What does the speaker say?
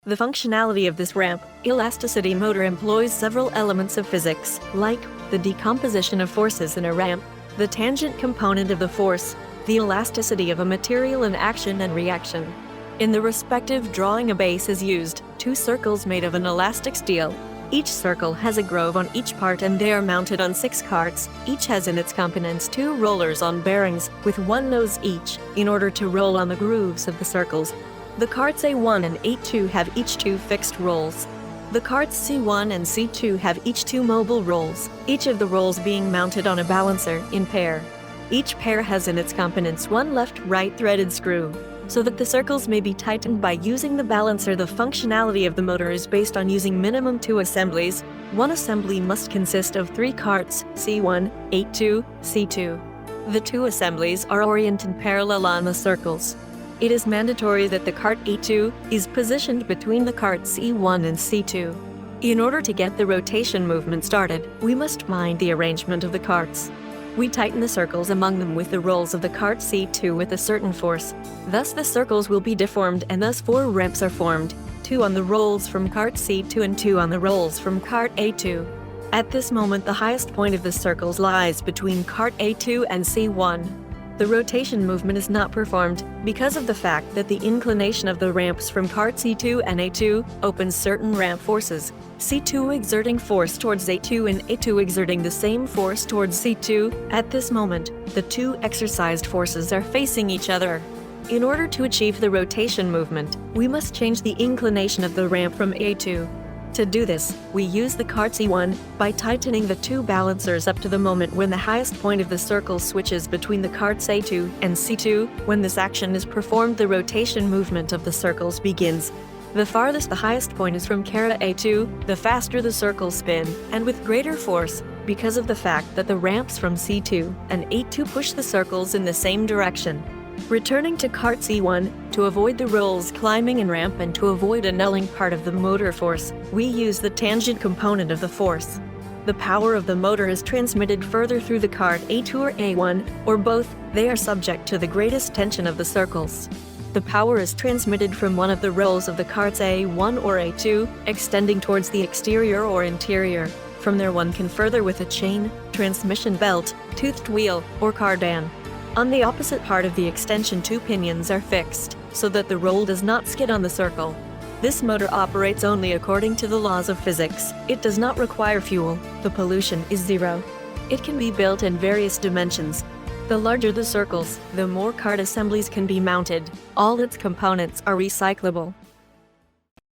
The functionality of this ramp elasticity motor employs several elements of physics, like the decomposition of forces in a ramp, the tangent component of the force, the elasticity of a material in action and reaction. In the respective drawing, a base is used, 2 circles made of an elastic steel. Each circle has a groove on each part and they are mounted on 6 carts. Each has in its components 2 rollers on bearings, with 1 nose each, in order to roll on the grooves of the circles. The carts A1 and A2 have each 2 fixed rolls. The carts C1 and C2 have each 2 mobile rolls, each of the rolls being mounted on a balancer in pair. Each pair has in its components 1 left-right threaded screw, so that the circles may be tightened by using the balancer. The functionality of the motor is based on using minimum 2 assemblies. One assembly must consist of 3 carts, C1, A2, C2. The 2 assemblies are oriented parallel on the circles. It is mandatory that the cart A2 is positioned between the carts C1 and C2. In order to get the rotation movement started, we must mind the arrangement of the carts. We tighten the circles among them with the rolls of the cart C2 with a certain force. Thus the circles will be deformed and thus 4 ramps are formed, 2 on the rolls from cart C2 and 2 on the rolls from cart A2. At this moment the highest point of the circles lies between cart A2 and C1. The rotation movement is not performed because of the fact that the inclination of the ramps from cart C2 and A2 opens certain ramp forces, C2 exerting force towards A2 and A2 exerting the same force towards C2. At this moment, the 2 exercised forces are facing each other. In order to achieve the rotation movement, we must change the inclination of the ramp from A2. To do this, we use the cart C1 by tightening the 2 balancers up to the moment when the highest point of the circle switches between the carts A2 and C2. When this action is performed, the rotation movement of the circles begins. The farthest the highest point is from cart A2, the faster the circles spin, and with greater force, because of the fact that the ramps from C2 and A2 push the circles in the same direction. Returning to cart C1, to avoid the rolls climbing in ramp and to avoid annulling part of the motor force, we use the tangent component of the force. The power of the motor is transmitted further through the cart A2 or A1, or both. They are subject to the greatest tension of the circles. The power is transmitted from one of the rolls of the carts A1 or A2, extending towards the exterior or interior. From there one can further with a chain, transmission belt, toothed wheel, or cardan. On the opposite part of the extension 2 pinions are fixed, so that the roll does not skid on the circle. This motor operates only according to the laws of physics. It does not require fuel. The pollution is 0. It can be built in various dimensions. The larger the circles, the more cart assemblies can be mounted. All its components are recyclable.